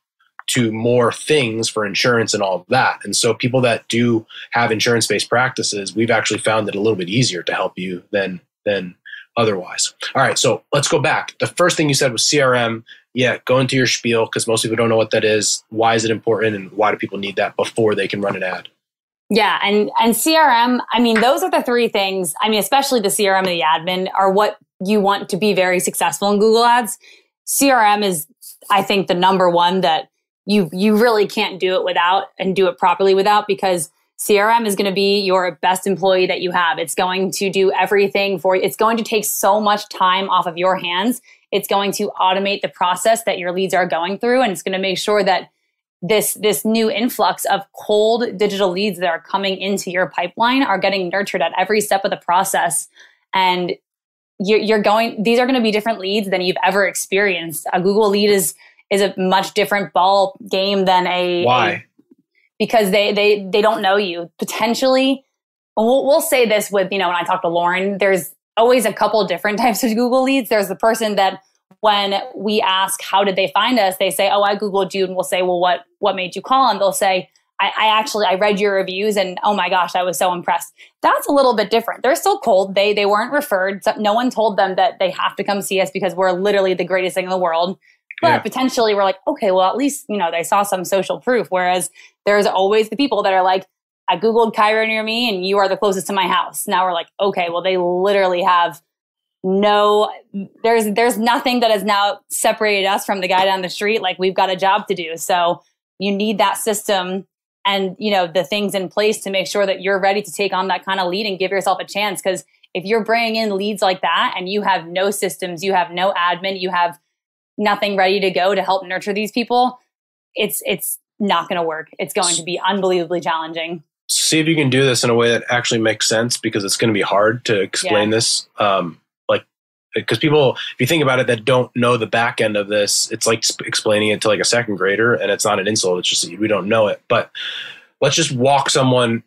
to more things for insurance and all of that. And so people that do have insurance-based practices, we've actually found it a little bit easier to help you than otherwise. All right, so let's go back. The first thing you said was CRM. Yeah, go into your spiel because most people don't know what that is. Why is it important, and why do people need that before they can run an ad? Yeah, and CRM, I mean, those are the 3 things. I mean, especially the CRM and the admin are what you want to be very successful in Google Ads. CRM is, I think, the number one that you really can't do it without and do it properly without, because CRM is going to be your best employee that you have. It's going to do everything for you. It's going to take so much time off of your hands. It's going to automate the process that your leads are going through. And it's going to make sure that this new influx of cold digital leads that are coming into your pipeline are getting nurtured at every step of the process. And these are going to be different leads than you've ever experienced. A Google lead is a much different ball game than Why? Because they don't know you. Potentially, we'll say this with, when I talk to Lauren, there's always a couple different types of Google leads. There's the person that when we ask, how did they find us? They say, oh, I Googled you. And we'll say, well, what made you call? And they'll say, I read your reviews and oh my gosh, I was so impressed. That's a little bit different. They're still cold. They weren't referred. No one told them that they have to come see us because we're literally the greatest thing in the world. But potentially we're like, okay, well, at least, they saw some social proof. Whereas there's always the people that are like, I Googled Cairo near me and you are the closest to my house. Now we're like, okay, well, they literally have there's nothing that has now separated us from the guy down the street. Like, we've got a job to do. So you need that system and, the things in place to make sure that you're ready to take on that kind of lead and give yourself a chance. Because if you're bringing in leads like that and you have no systems, you have no admin, you have nothing ready to go to help nurture these people, it's not going to work. It's going to be unbelievably challenging. See if you can do this in a way that actually makes sense, because it's going to be hard to explain this. Because people, if you think about it, that don't know the back end of this, it's like explaining it to like a second grader, and it's not an insult. It's just we don't know it. But let's just walk someone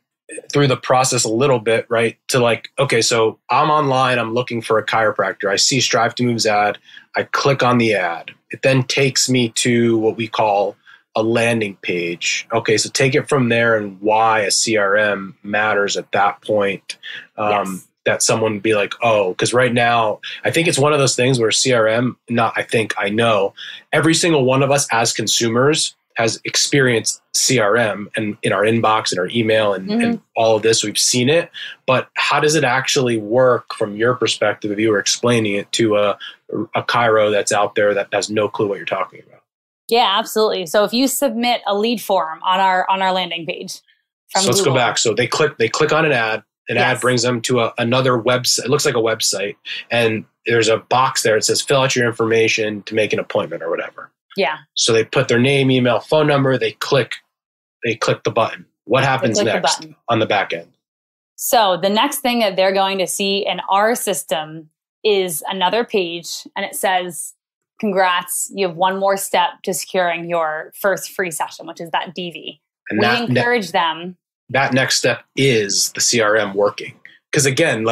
through the process a little bit, right? To like, okay, so I'm online, I'm looking for a chiropractor. I see Strive to Move's ad. I click on the ad. It then takes me to what we call a landing page. Okay, so take it from there and why a CRM matters at that point. Yes. That someone would be like, oh, because right now, I think it's one of those things where CRM, I know, every single one of us as consumers has experienced CRM and in our inbox and our email and all of this, we've seen it. But how does it actually work from your perspective if you were explaining it to a chiro that's out there that has no clue what you're talking about? Yeah, absolutely. So if you submit a lead form on our landing page from so let's Google, go back. So they click on an ad. An ad brings them to another website. It looks like a website. And there's a box there that says, fill out your information to make an appointment or whatever. Yeah. So they put their name, email, phone number. They click the button. What happens next on the back end? So the next thing that they're going to see in our system is another page. And it says, congrats, you have one more step to securing your first free session, which is that DV. And we encourage them. That next step is the CRM working. Because again,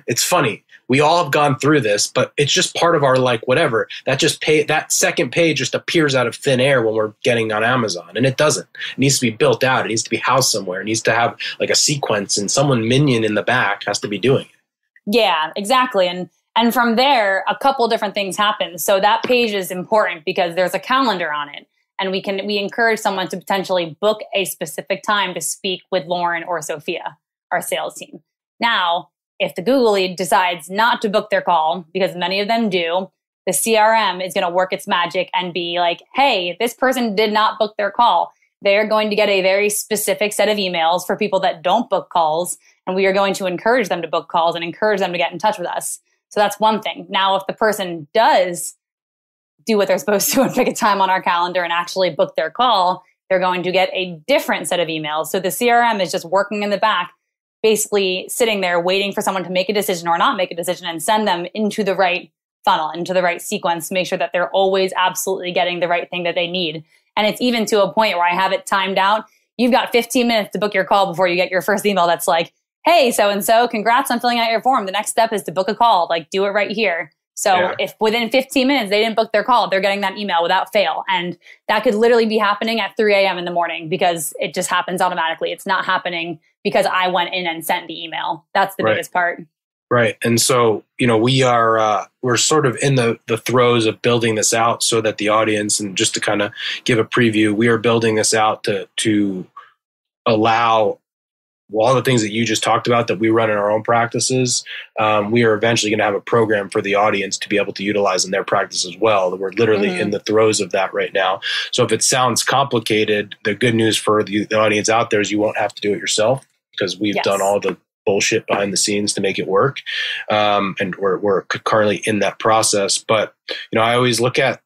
it's funny. We all have gone through this, but it's just part of our whatever. That second page just appears out of thin air when we're getting on Amazon, and it doesn't. It needs to be built out. It needs to be housed somewhere. It needs to have a sequence, and someone minion in the back has to be doing it. Yeah, exactly. And from there, a couple different things happen. So that page is important because there's a calendar on it. And we encourage someone to potentially book a specific time to speak with Lauren or Sophia, our sales team. Now, if the Google lead decides not to book their call, because many of them do, the CRM is going to work its magic and be like, hey, this person did not book their call. They're going to get a very specific set of emails for people that don't book calls. And we are going to encourage them to book calls and encourage them to get in touch with us. So that's one thing. Now, if the person does do what they're supposed to and pick a time on our calendar and actually book their call, they're going to get a different set of emails. So the CRM is just working in the back, basically sitting there waiting for someone to make a decision or not make a decision and send them into the right funnel, into the right sequence to make sure that they're always absolutely getting the right thing that they need. And it's even to a point where I have it timed out. You've got 15 minutes to book your call before you get your first email that's like, hey, so-and-so, congrats on filling out your form. The next step is to book a call. Like, do it right here. So if within 15 minutes they didn't book their call, they're getting that email without fail. And that could literally be happening at 3 a.m. in the morning because it just happens automatically. It's not happening because I went in and sent the email. That's the biggest part. Right. And so, we're sort of in the throes of building this out so that the audience, and just to kind of give a preview, we are building this out to allow all the things that you just talked about that we run in our own practices. We are eventually going to have a program for the audience to be able to utilize in their practice as well. We're literally in the throes of that right now. So if it sounds complicated, the good news for the audience out there is you won't have to do it yourself because we've done all the bullshit behind the scenes to make it work. And we're currently in that process. But, I always look at,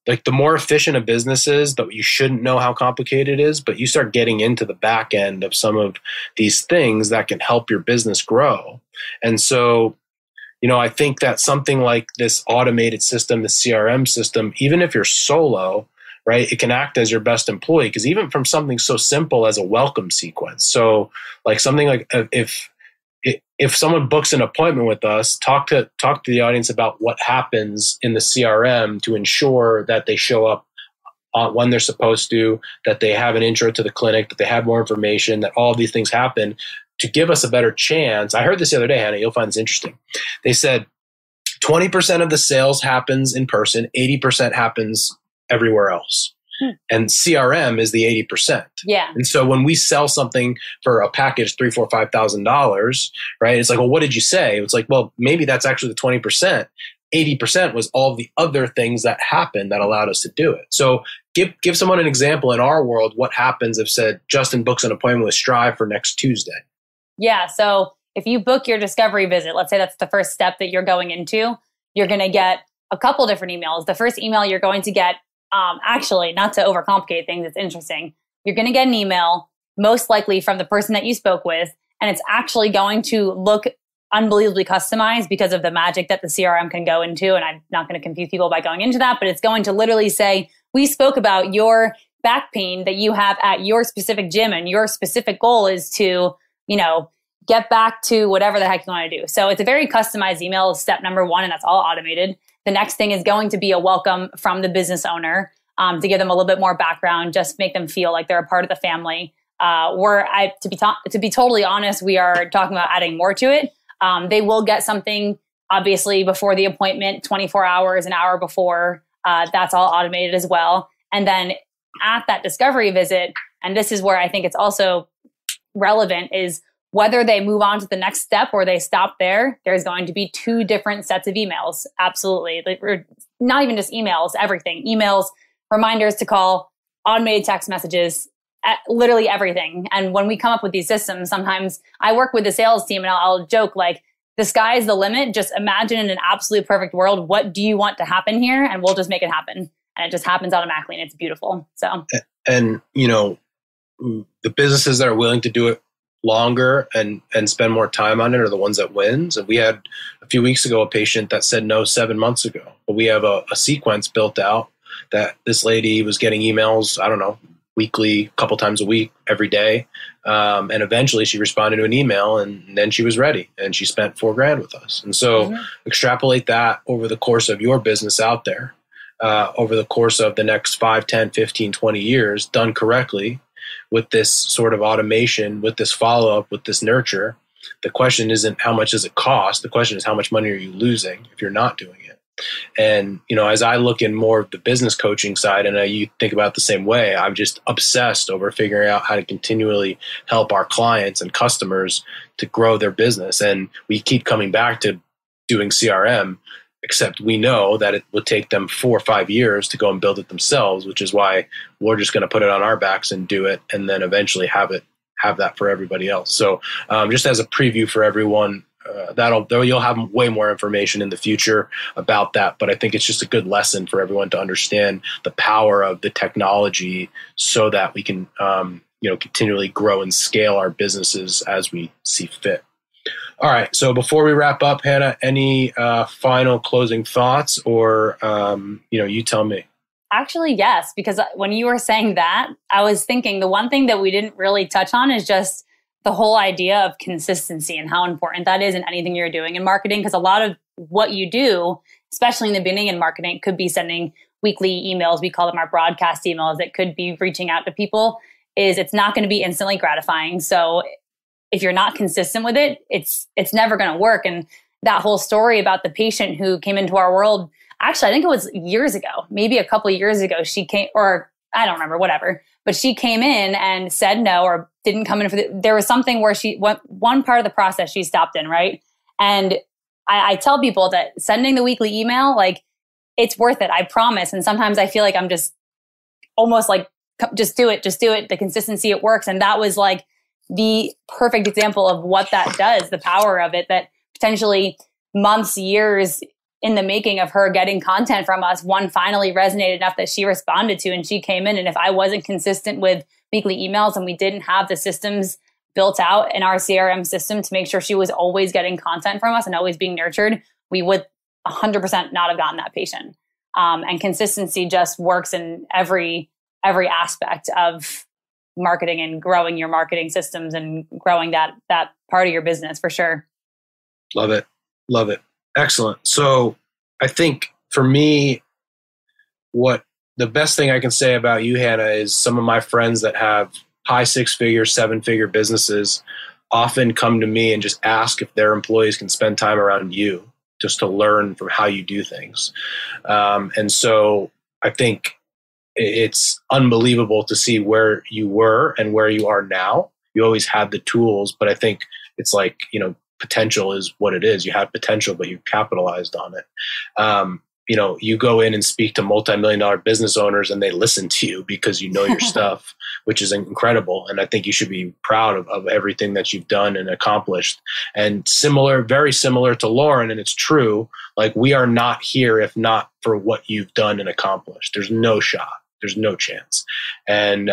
like, the more efficient a business is, that you shouldn't know how complicated it is, but you start getting into the back end of some of these things that can help your business grow. And so, I think that something like this automated system, the CRM system, even if you're solo, right, it can act as your best employee. Because even from something so simple as a welcome sequence. So like something like if someone books an appointment with us, talk to the audience about what happens in the CRM to ensure that they show up when they're supposed to, that they have an intro to the clinic, that they have more information, that all of these things happen to give us a better chance. I heard this the other day, Hannah, you'll find this interesting. They said 20% of the sales happens in person, 80% happens everywhere else. And CRM is the 80%. Yeah. And so when we sell something for a package, $3,000, $4,000, $5,000, right? It's like, well, what did you say? It's like, well, maybe that's actually the 20%. 80% was all the other things that happened that allowed us to do it. So give someone an example in our world. What happens if, said, Justin books an appointment with Strive for next Tuesday? Yeah. So if you book your discovery visit, let's say that's the first step that you're going into, you're going to get a couple different emails. The first email you're going to get, actually, not to overcomplicate things, it's interesting. You're going to get an email, most likely from the person that you spoke with, and it's actually going to look unbelievably customized because of the magic that the CRM can go into. And I'm not going to confuse people by going into that, but it's going to literally say, we spoke about your back pain that you have at your specific gym, and your specific goal is to, get back to whatever the heck you want to do. So it's a very customized email, step number one, and that's all automated. The next thing is going to be a welcome from the business owner to give them a little bit more background, just make them feel like they're a part of the family. To be totally honest, we are talking about adding more to it. They will get something, obviously, before the appointment, 24 hours, an hour before. That's all automated as well. And then at that discovery visit, and this is where I think it's also relevant, is whether they move on to the next step or they stop there, there's going to be 2 different sets of emails. Absolutely. Not even just emails, everything. Emails, reminders to call, automated text messages, literally everything. And when we come up with these systems, sometimes I work with the sales team and I'll joke like, the sky is the limit. Just imagine in an absolute perfect world, what do you want to happen here? And we'll just make it happen. And it just happens automatically and it's beautiful. So, and the businesses that are willing to do it longer and spend more time on it are the ones that wins. And we had a few weeks ago a patient that said no 7 months ago, but we have a sequence built out that this lady was getting emails, I don't know, weekly, a couple times a week, every day. And eventually she responded to an email and then she was ready and she spent $4,000 with us. And so extrapolate that over the course of your business out there, over the course of the next 5, 10, 15, 20 years, done correctly, with this sort of automation, with this follow-up, with this nurture. The question isn't how much does it cost? The question is how much money are you losing if you're not doing it? And, as I look in more of the business coaching side, and you think about it the same way, I'm just obsessed over figuring out how to continually help our clients and customers to grow their business. And we keep coming back to doing CRM. except we know that it will take them 4 or 5 years to go and build it themselves, which is why we're just going to put it on our backs and do it, and then eventually have that for everybody else. So just as a preview for everyone, you'll have way more information in the future about that. But I think it's just a good lesson for everyone to understand the power of the technology, so that we can continually grow and scale our businesses as we see fit. All right. So before we wrap up, Hannah, any final closing thoughts, or you tell me. Actually, yes, because when you were saying that, I was thinking the one thing that we didn't really touch on is just the whole idea of consistency and how important that is in anything you're doing in marketing. Because a lot of what you do, especially in the beginning in marketing, could be sending weekly emails. We call them our broadcast emails. It could be reaching out to people. It's not going to be instantly gratifying. So if you're not consistent with it, it's never going to work. And that whole story about the patient who came into our world, actually, I think it was years ago, maybe a couple of years ago, she came, or I don't remember, whatever, but she came in and said no, or didn't come in there was something where she went, one part of the process she stopped in, right? And I tell people that sending the weekly email, like, it's worth it, I promise. And sometimes I feel like I'm just almost like, just do it. The consistency, it works. And that was like the perfect example of what that does, the power of it, that potentially months, years in the making of her getting content from us, one finally resonated enough that she responded to, and she came in. And if I wasn't consistent with weekly emails and we didn't have the systems built out in our CRM system to make sure she was always getting content from us and always being nurtured, we would 100% not have gotten that patient. And consistency just works in every aspect of marketing and growing your marketing systems and growing that part of your business, for sure. Love it. Excellent. So I think for me, what the best thing I can say about you, Hannah, is some of my friends that have high 6-figure, 7-figure businesses often come to me and just ask if their employees can spend time around you, just to learn from how you do things. And so I think it's unbelievable to see where you were and where you are now. You always had the tools, but I think it's like, potential is what it is. You had potential, but you capitalized on it. You go in and speak to multi-million-dollar business owners and they listen to you because you know your stuff, which is incredible. And I think you should be proud of everything that you've done and accomplished. And very similar to Lauren, and it's true, like, we are not here if not for what you've done and accomplished. There's no shot. There's no chance. And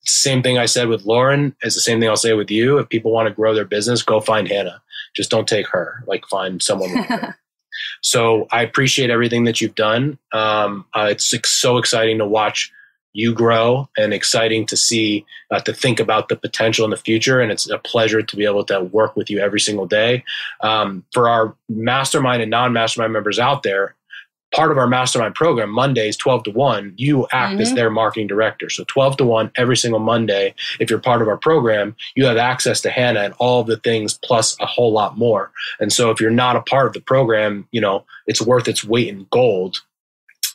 same thing I said with Lauren is the same thing I'll say with you. If people want to grow their business, go find Hannah. Just don't take her. Like, find someone like her. So I appreciate everything that you've done. It's so exciting to watch you grow, and exciting to see, to think about the potential in the future. And it's a pleasure to be able to work with you every single day. For our mastermind and non-mastermind members out there, part of our mastermind program, Mondays, 12 to 1, you act as their marketing director. So 12 to 1 every single Monday, if you're part of our program, you have access to Hannah and all of the things plus a whole lot more. And so if you're not a part of the program, it's worth its weight in gold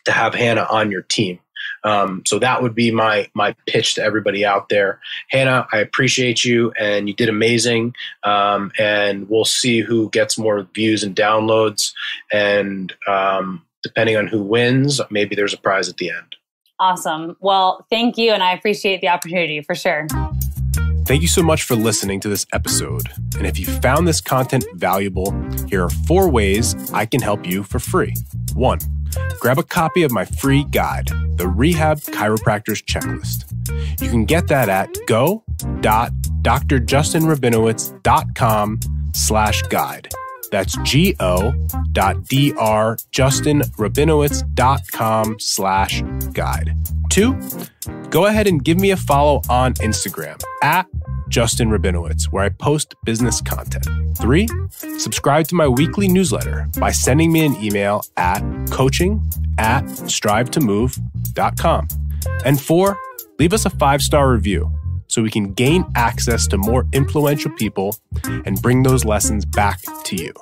to have Hannah on your team. So that would be my pitch to everybody out there. Hannah, I appreciate you, and you did amazing. And we'll see who gets more views and downloads. And depending on who wins, maybe there's a prize at the end. Awesome. Well, thank you. And I appreciate the opportunity, for sure. Thank you so much for listening to this episode. And if you found this content valuable, here are 4 ways I can help you for free. 1, grab a copy of my free guide, the Rehab Chiropractor's Checklist. You can get that at go.drjustinrabinowitz.com/guide. That's go.drjustinrabinowitz.com/guide. 2, go ahead and give me a follow on Instagram at Justin Rabinowitz, where I post business content. 3, subscribe to my weekly newsletter by sending me an email at coaching@strivetomove.com. And 4, leave us a 5-star review so we can gain access to more influential people and bring those lessons back to you.